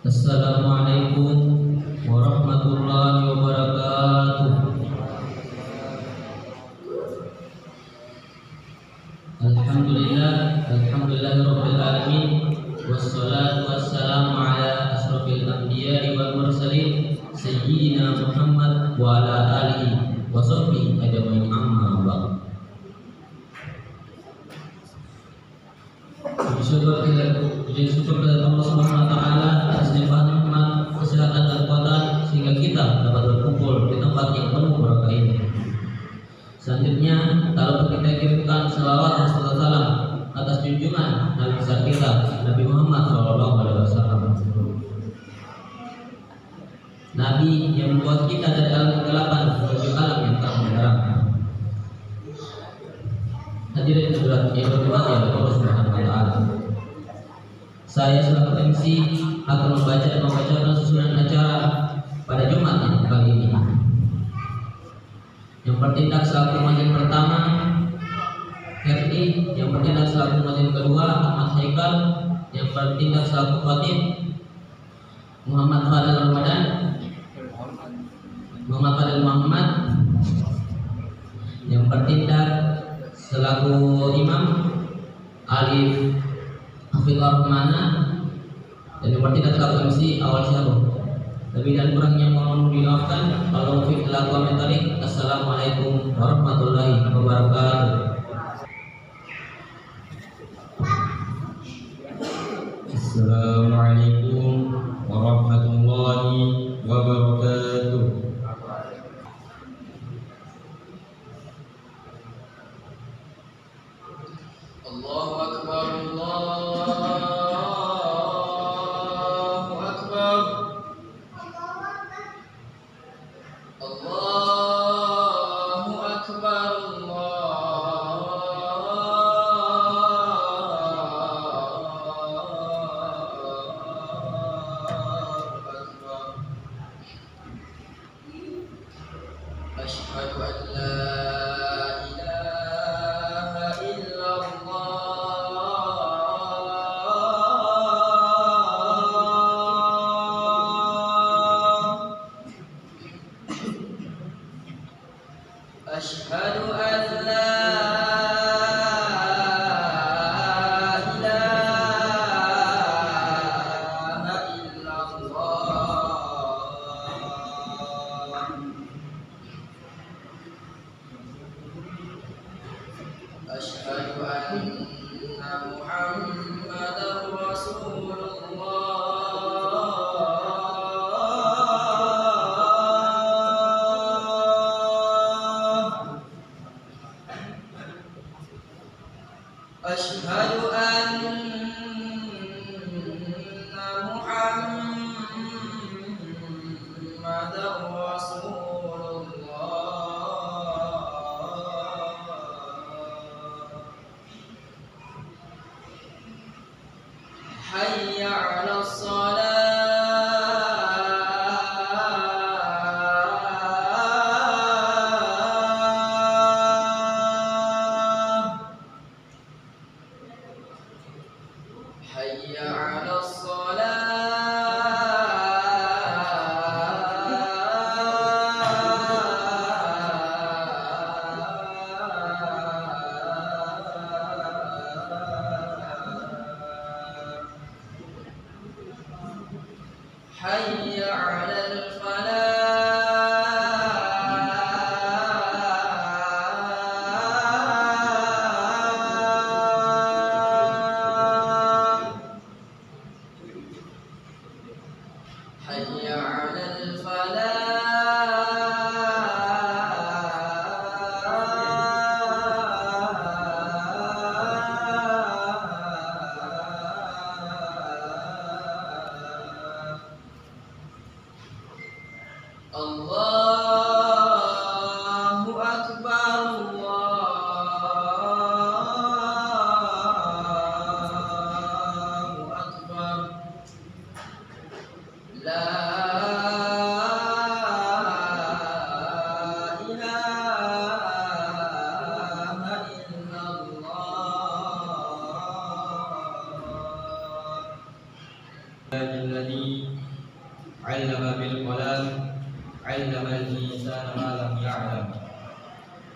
Assalamualaikum warahmatullahi wabarakatuh. Alhamdulillahirabbil alamin, wassalatu wassalamu ala asrofil anbiya'i wal mursalin sayyidina Muhammad wa ala alihi wa sahbihi ajmain, amma ba'd. Syukur kepada Allah Subhanahu wa taala atas nikmat kesehatan dan kekuatan sehingga kita dapat berkumpul di tempat yang penuh berkah ini. Selanjutnya, kalau kita kirimkan selawat dan salam atas junjungan Nabi besar kita Nabi Muhammad SAW, Nabi yang membuat kita dari alam kegelapan menuju alam yang terang benderang. Hadirin hadirat yang berhormat Allah Subhanahu wa taala. Saya selaku MC akan membacakan susunan acara pada Jumat yang kali ini. Yang bertindak selaku majlis pertama RI, yang bertindak selaku majlis kedua Ahmad Haikal, yang bertindak selaku khatib Muhammad Fadil Ramadan, Muhammad, yang bertindak selaku imam Alif Hafizur Rahmana, dan yang bertindak selaku MC Awal Syahru. Lebih dan kurangnya mohon dimaafkan. Kalau fi ila komentarik. Assalamualaikum warahmatullahi wabarakatuh. Assalamualaikum warahmatullahi wabarakatuh. Allahu Akbar, Allahu Akbar, Allahu Akbar, Allahu Akbar. أشهد أن لا إله إلا الله. أشهد أن لا أشهد أن محمدا رسول الله. أشهد أن محمدا رسول حي على الصلاة. حي على حي على الفلاح. حي على الفلاح. الله أكبر الله أكبر لا إله إلا الله. الذي علم بالقلم علم الإنسان ما لم يعلم.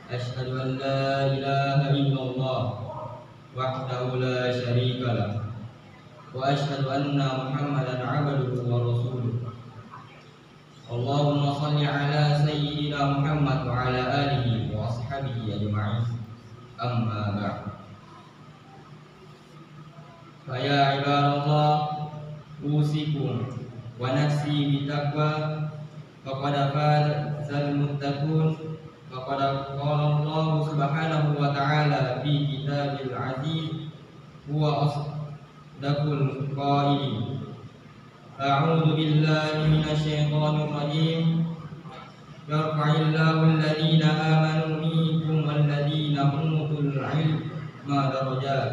أشهد أن لا إله إلا الله وحده لا شريك له وأشهد أن محمدا عبده ورسوله. اللهم صل على سيدنا محمد وعلى آله وأصحابه أجمعين. أما بعد، فيا عباد الله أوصيكم ونفسي بتقوى فقد فاز المتقون. فقد قال الله سبحانه وتعالى في كتابه العزيز هو أصدق القائلين. أعوذ بالله من الشيطان الرجيم. يرفع الله الذين آمنوا منكم والذين أوتوا العلم درجات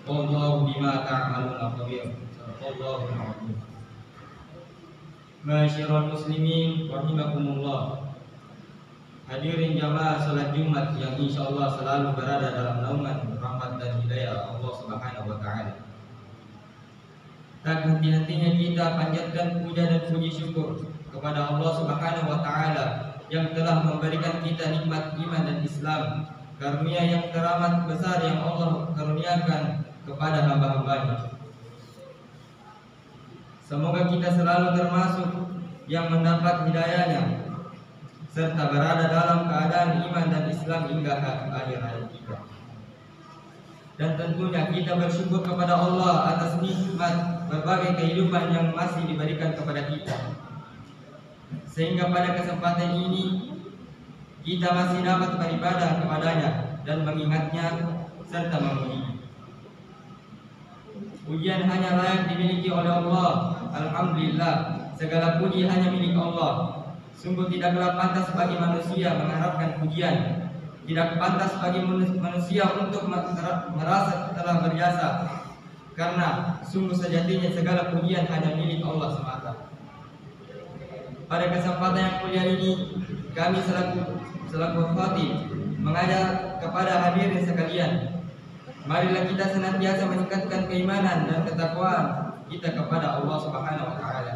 والله بما تعملون خبير. الله العظيم. Masyiral muslimin rahimakumullah. Hadirin jamaah salat Jumat yang insyaallah selalu berada dalam naungan rahmat dan hidayah Allah Subhanahu wa taala. Tak henti-hentinya kita panjatkan puja dan puji syukur kepada Allah Subhanahu wa taala yang telah memberikan kita nikmat iman dan Islam, karunia yang teramat besar yang Allah karuniakan kepada hamba-hambanya. Semoga kita selalu termasuk yang mendapat hidayahnya serta berada dalam keadaan iman dan Islam hingga akhir hayat kita. Dan tentunya kita bersyukur kepada Allah atas nikmat berbagai kehidupan yang masih diberikan kepada kita, sehingga pada kesempatan ini kita masih dapat beribadah kepadanya dan mengingatnya serta memujinya. Pujian hanya layak dimiliki oleh Allah. Alhamdulillah, segala puji hanya milik Allah. Sungguh tidaklah pantas bagi manusia mengharapkan pujian. Tidak pantas bagi manusia untuk merasa telah berjasa, karena sungguh sejatinya segala pujian hanya milik Allah semata. Pada kesempatan yang mulia ini, kami selaku khatib mengajak kepada hadirin sekalian, marilah kita senantiasa meningkatkan keimanan dan ketakwaan kita kepada Allah Subhanahu wa taala.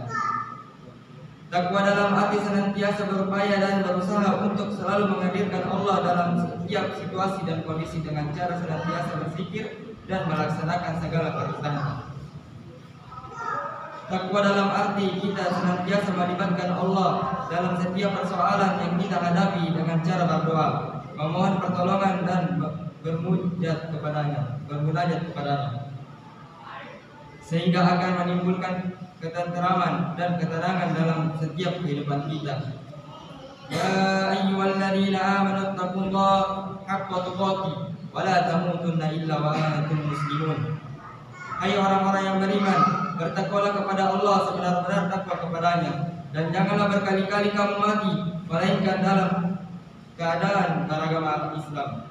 Takwa dalam arti senantiasa berupaya dan berusaha untuk selalu menghadirkan Allah dalam setiap situasi dan kondisi dengan cara senantiasa berzikir dan melaksanakan segala perintahnya. Takwa dalam arti kita senantiasa melibatkan Allah dalam setiap persoalan yang kita hadapi dengan cara berdoa, memohon pertolongan dan bermunajat kepadanya, sehingga akan menimbulkan ketenteraman dan ketenangan dalam setiap kehidupan kita. Ya ayyuhalladzina amanu taqullaha haqqa tuqatih wa la tamutunna illa wa antum muslimun. Hai orang-orang yang beriman, bertakwalah kepada Allah sebenar-benar takwa kepadanya, dan janganlah berkali-kali kamu mati melainkan dalam keadaan beragama Islam.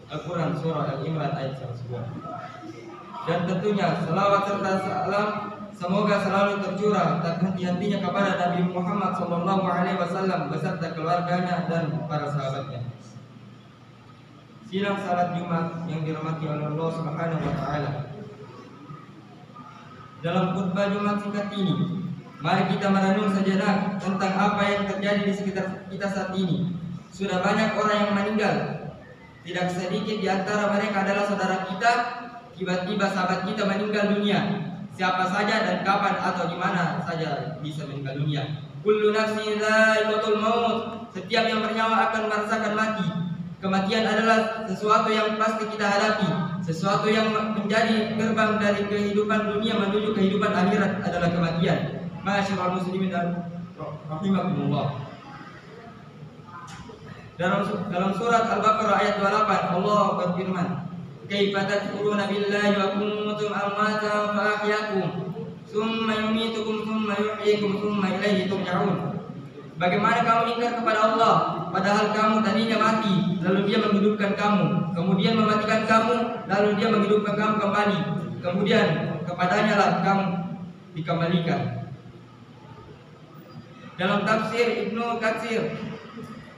Al-Quran Surah Al-Imran ayat 102. Dan tentunya selawat serta salam semoga selalu tercurah tak henti-hentinya kepada Nabi Muhammad SAW beserta keluarganya dan para sahabatnya. Silang salat Jumat yang dirahmati oleh Allah Subhanahu wa taala. Dalam khutbah Jumat singkat ini, mari kita merenung sejenak tentang apa yang terjadi di sekitar kita saat ini. Sudah banyak orang yang meninggal. Tidak sedikit di antara mereka adalah saudara kita. Tiba-tiba sahabat kita meninggal dunia. Siapa saja dan kapan atau di mana saja bisa meninggal dunia. Kullu nafsin dha'iqatul maut. Setiap yang bernyawa akan merasakan mati. Kematian adalah sesuatu yang pasti kita hadapi. Sesuatu yang menjadi gerbang dari kehidupan dunia menuju kehidupan akhirat adalah kematian. Ma'asyiral muslimin dan rahimakumullah. Dalam surat Al-Baqarah ayat 28 Allah berfirman, "Kaifa takfuruna billahi wa kuntum amwatan fa ahyaakum, tsumma yumitukum tsumma yuhyikum tsumma ilaihi turja'un." Bagaimana kamu ingkar kepada Allah padahal kamu tadinya mati, lalu Dia menghidupkan kamu, kemudian mematikan kamu, lalu Dia menghidupkan kamu kembali, kemudian kepadanya lah kamu dikembalikan. Dalam tafsir Ibnu Katsir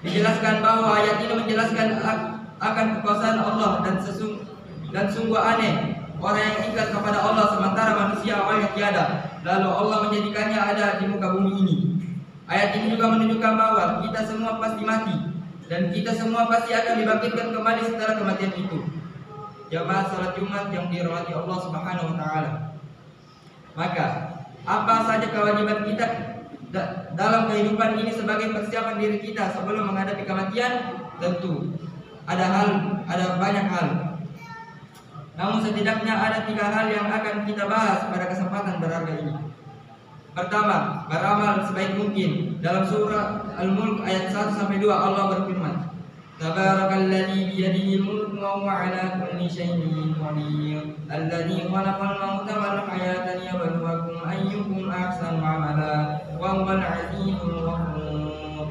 dijelaskan bahwa ayat ini menjelaskan akan kekuasaan Allah dan sungguh aneh orang yang ingkar kepada Allah sementara manusia awalnya tiada, lalu Allah menjadikannya ada di muka bumi ini. Ayat ini juga menunjukkan bahwa kita semua pasti mati dan kita semua pasti akan dibangkitkan kembali setelah kematian itu. Jamaah salat Jumat yang dirahmati Allah Subhanahu wa taala. Maka, apa saja kewajiban kita dalam kehidupan ini sebagai persiapan diri kita sebelum menghadapi kematian? Tentu ada banyak hal. Namun setidaknya ada 3 hal yang akan kita bahas pada kesempatan berharga ini. Pertama, beramal sebaik mungkin. Dalam surah Al-Mulk ayat 1-2 Allah berfirman, "Tabarakalladzi biyadihil mulku wa huwa 'ala kulli syai'in qadir, alladzi khalaqal mauta wal hayata liyabluwakum ayyukum ahsanu 'amala, wa huwal 'azizul ghafur."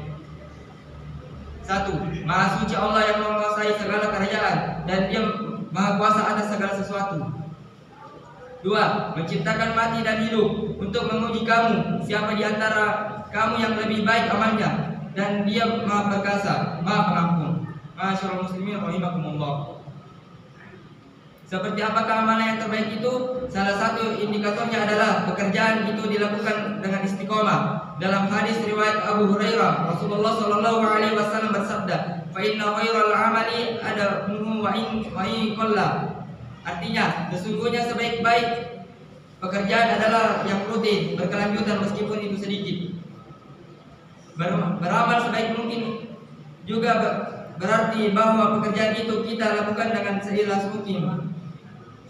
1. Maha suci Allah yang menguasai segala kerajaan dan Dia maha kuasa atas segala sesuatu. 2. Menciptakan mati dan hidup untuk menguji kamu, siapa di antara kamu yang lebih baik amalnya, dan Dia maha perkasa, maha pengampun. Ma'asyiral muslimin rahimakumullah. Seperti apakah amalan yang terbaik itu? Salah satu indikatornya adalah pekerjaan itu dilakukan dengan istiqomah. Dalam hadis riwayat Abu Hurairah, Rasulullah SAW bersabda, "Fa inna khairal amali adamuhu wa in qalla." Artinya, sesungguhnya sebaik-baik pekerjaan adalah yang rutin, berkelanjutan meskipun itu sedikit. Beramal sebaik mungkin juga berarti bahwa pekerjaan itu kita lakukan dengan seikhlas mungkin,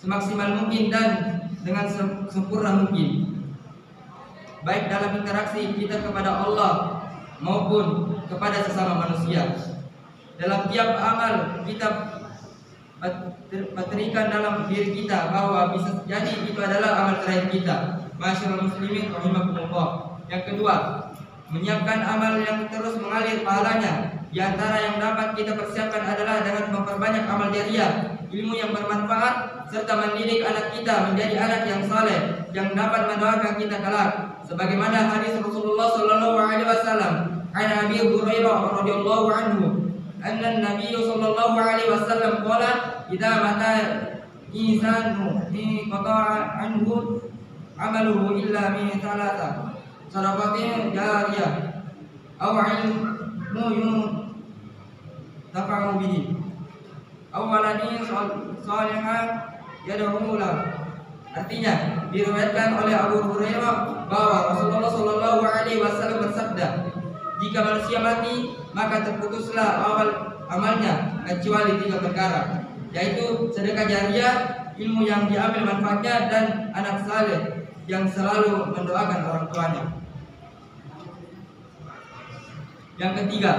semaksimal mungkin dan dengan sempurna mungkin. Baik dalam interaksi kita kepada Allah maupun kepada sesama manusia. Dalam tiap amal kita patrikan dalam diri kita bahwa bisa jadi itu adalah amal terakhir kita. Ma'asyiral muslimin rahimakumullah. Yang kedua, menyiapkan amal yang terus mengalir pahalanya. Di antara yang dapat kita persiapkan adalah dengan memperbanyak amal jariah, ilmu yang bermanfaat, serta mendidik anak kita menjadi anak yang saleh yang dapat mendoakan kita kelak. Sebagaimana hadis Rasulullah SAW, an Abi Hurairah radhiyallahu anhu anna an-nabiy sallallahu alaihi wasallam qala idza mata insanu qata'a anhu amaluhu illa min thalatha sadaqatin jariyah aw ilmun tafa'u bihi aw waladin salihah yad'u lahu. Artinya diriwayatkan oleh Abu Hurairah bahwa Rasulullah Shallallahu Alaihi Wasallam bersabda, jika manusia mati maka terputuslah amalnya kecuali 3 perkara, yaitu sedekah jariah, ilmu yang diambil manfaatnya, dan anak saleh yang selalu mendoakan orang tuanya. Yang ketiga,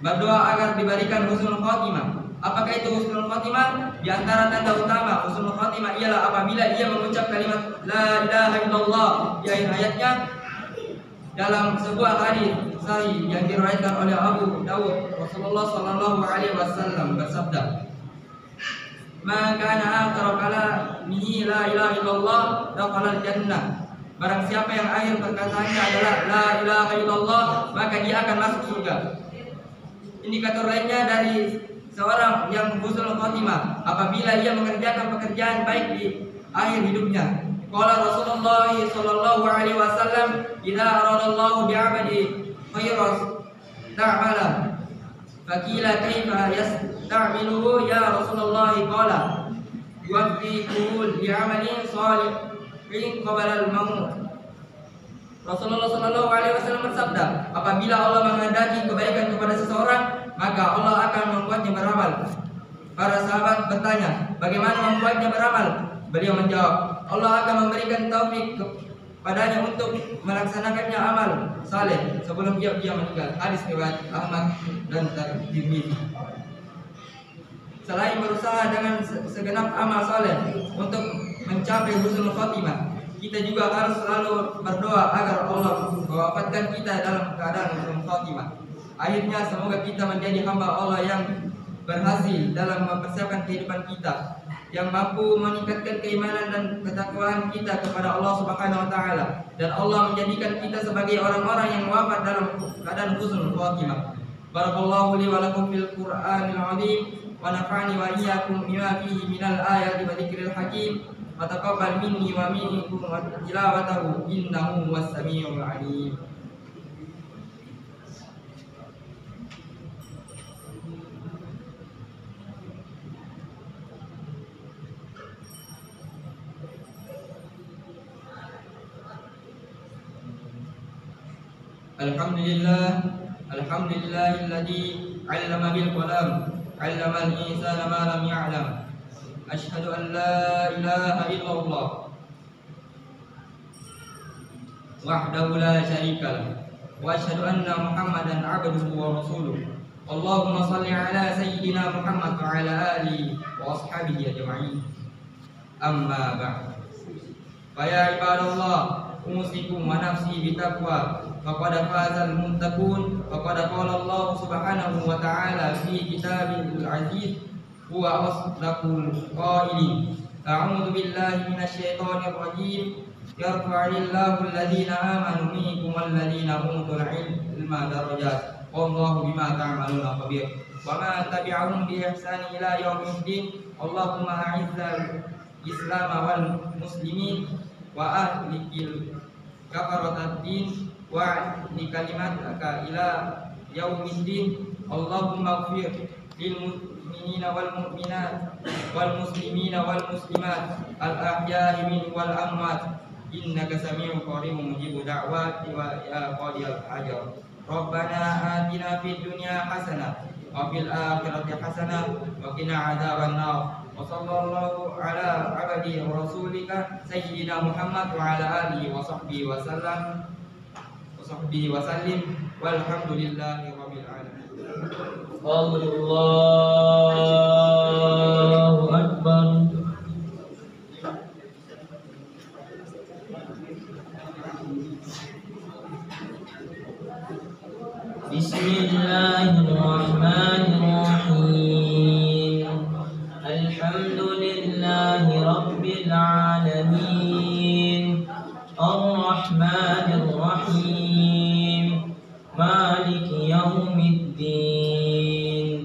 berdoa agar diberikan husnul khotimah. Apakah itu husnul khotimah? Di antara tanda utama husnul khotimah ialah apabila ia mengucap kalimat la ilaha illallah di akhir hayatnya. Dalam sebuah hadis sahih yang diriwayatkan oleh Abu Dawud, Rasulullah sallallahu alaihi wasallam bersabda, "Ma kana akhiru kalamihi la ilaha illallah dakhala al-jannah." Barang siapa yang akhir perkataannya adalah la ilaha illallah, maka dia akan masuk surga. Indikator lainnya dari seorang yang husnul khotimah apabila ia mengerjakan pekerjaan baik di akhir hidupnya. Qala Rasulullah sallallahu alaihi wasallam, "Idza aradallahu bi'abdi khairan ta'mala." Faqila kaifa yasta'miluhu ya Rasulullah? Qala yuwaffiquhu bi'amalin shalihin qabla al-maut. Rasulullah sallallahu alaihi wasallam bersabda, apabila Allah menghendaki kebaikan kepada seseorang, maka Allah akan membuatnya beramal. Para sahabat bertanya, bagaimana membuatnya beramal? Beliau menjawab, Allah akan memberikan taufik kepadanya untuk melaksanakannya amal saleh sebelum dia meninggal. Hadis riwayat Ahmad dan Tirmidzi. Selain berusaha dengan segenap amal saleh untuk mencapai husnul khotimah, kita juga harus selalu berdoa agar Allah mewafatkan kita dalam keadaan husnul khotimah. Akhirnya semoga kita menjadi hamba Allah yang berhasil dalam mempersiapkan kehidupan kita, yang mampu meningkatkan keimanan dan ketakwaan kita kepada Allah Subhanahu wa taala, dan Allah menjadikan kita sebagai orang-orang yang wafat dalam keadaan husnul khotimah. Barakallahu li wa lakum fil Qur'anil 'azim wa nafa'ani wa iyyakum bima fihi minal ayati wa dzikril hakim. Wa taqabbal minni wa minkum wa tilawatahu innahu was-sami'ul 'alim. Alhamdulillahilladzi 'allama bil qalam 'allamal insana ma lam ya'lam. Asyhadu an la ilaha illallah wahdahu la syarika lah, wa asyhadu anna Muhammadan 'abduhu wa rasuluh. Allahumma shalli ala sayyidina Muhammad wa ala alihi wa ashabihi ajma'in. Amma ba'd. Fa ya ibadallah, usikum wa nafsi bitaqwa. Faqad fazal muttaqun. Faqad qala Allah Subhanahu wa ta'ala fi kitabil aziz, huwa asdaqul qailin. A'udzu billahi minasy syaithanir rajim. Yarfa'illahu alladhina amanu minkum walladhina utul ilma darajat. Wallahu bima ta'maluna khabir. Wa ma tabi'ahum bi ihsani ila yaumiddin. Allahumma a'izzal Islam wal muslimin wa ahlikil kafaratad din wa li kalimataka ila yaumiddin. Allahumma ighfir lil mu'minina wal mu'minat wal muslimina wal muslimat al ahya'i minhum wal amwat innaka sami'un qaribun mujibud da'wati wa ya qadiyal hajar. Rabbana atina fid dunya hasanah wa fil akhirati hasanah wa qina adzabannar. Wa sallallahu ala abdi wa rasulika sayyidina Muhammad wa ala alihi wa sahbihi wa sallam wa sahbihi wa sallim walhamdulillahi rabbil alamin. Allahu akbar. Bismillahirrahmanirrahim. Alhamdulillahi rabbil alamin. Ar-Rahmanir Rahim. Maliki مالك يوم الدين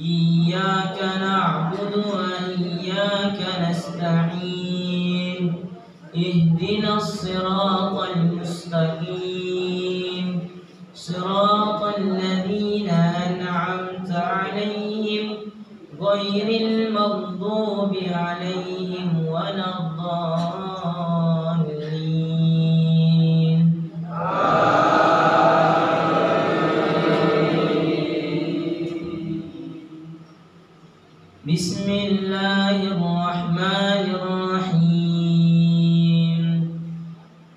إياك نعبد وإياك نستعين اهدنا الصراط المستقيم صراط الذين أنعمت عليهم غير المغضوب عليهم ولا الضالين. بسم الله الرحمن الرحيم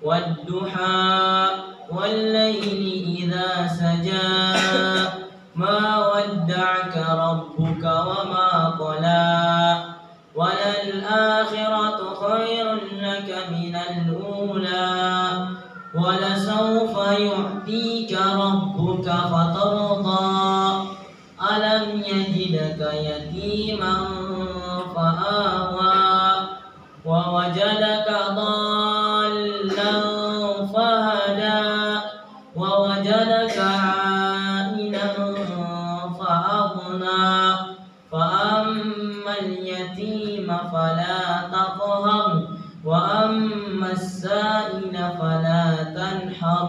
والضحى والليل إذا سجى ما ودعك ربك وما قلى وللآخرة خير لك من الأولى ولسوف يعطيك ربك فترضى ألم يجدك يتيما فآوى ووجدك ضالا فهدى ووجدك عائلا فأغنى فأما اليتيم فلا تقهر وأما السائل فلا تنحر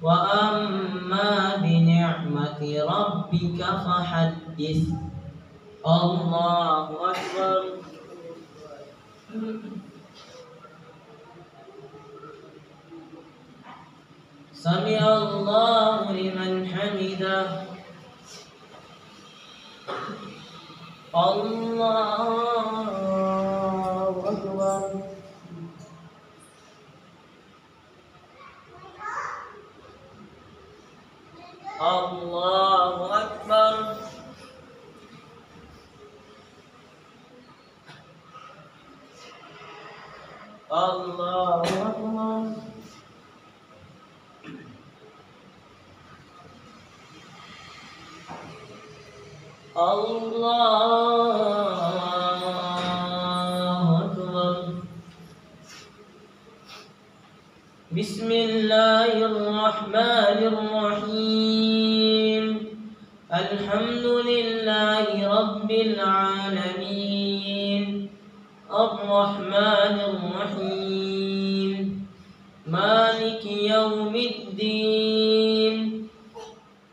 وأما بنعمة ربك فحدث. الله أكبر. سمع الله لمن حمده. الله أكبر. الله أكبر. الله أكبر. الله أكبر. بسم الله الرحمن الرحيم الحمد لله رب العالمين الرحمن الرحيم مالك يوم الدين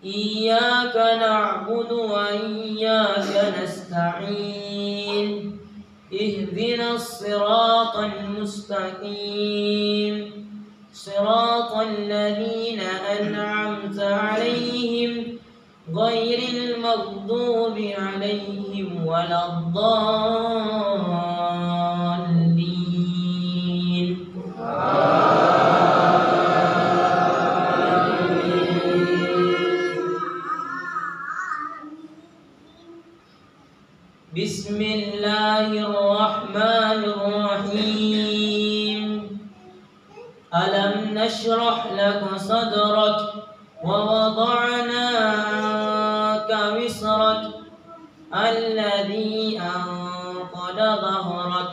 إياك نعبد وإياك نستعين اهدنا الصراط المستقيم صراط الذين أنعمت عليهم غير المغضوب عليهم ولا الضالين. بسم الله الرحمن الرحيم ألم نشرح لك صدرك ووضعنا عنك وزرك الذي أنقض ظهرك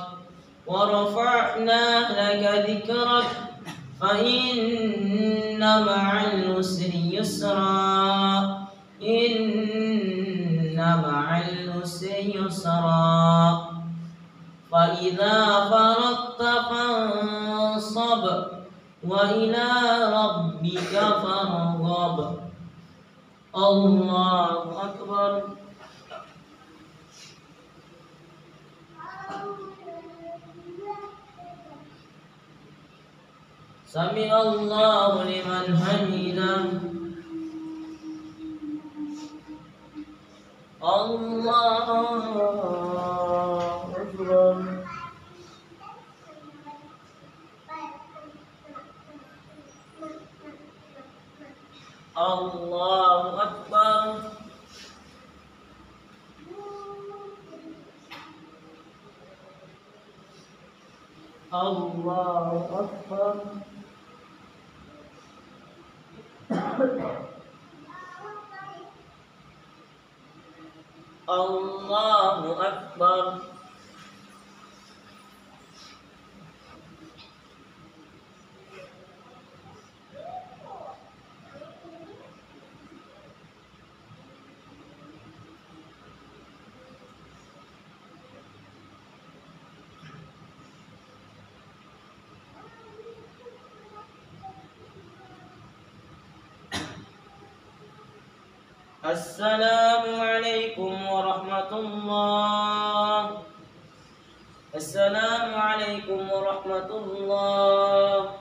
ورفعنا لك ذكرك فإن مع العسر يسرا إن مع العسر يسرا فإذا فرغت فانصب وإلى ربك فارغب. الله أكبر. سمع الله لمن حمده. الله أكبر. الله أكبر. الله أكبر. الله أكبر. Assalamualaikum warahmatullah. Assalamualaikum warahmatullah.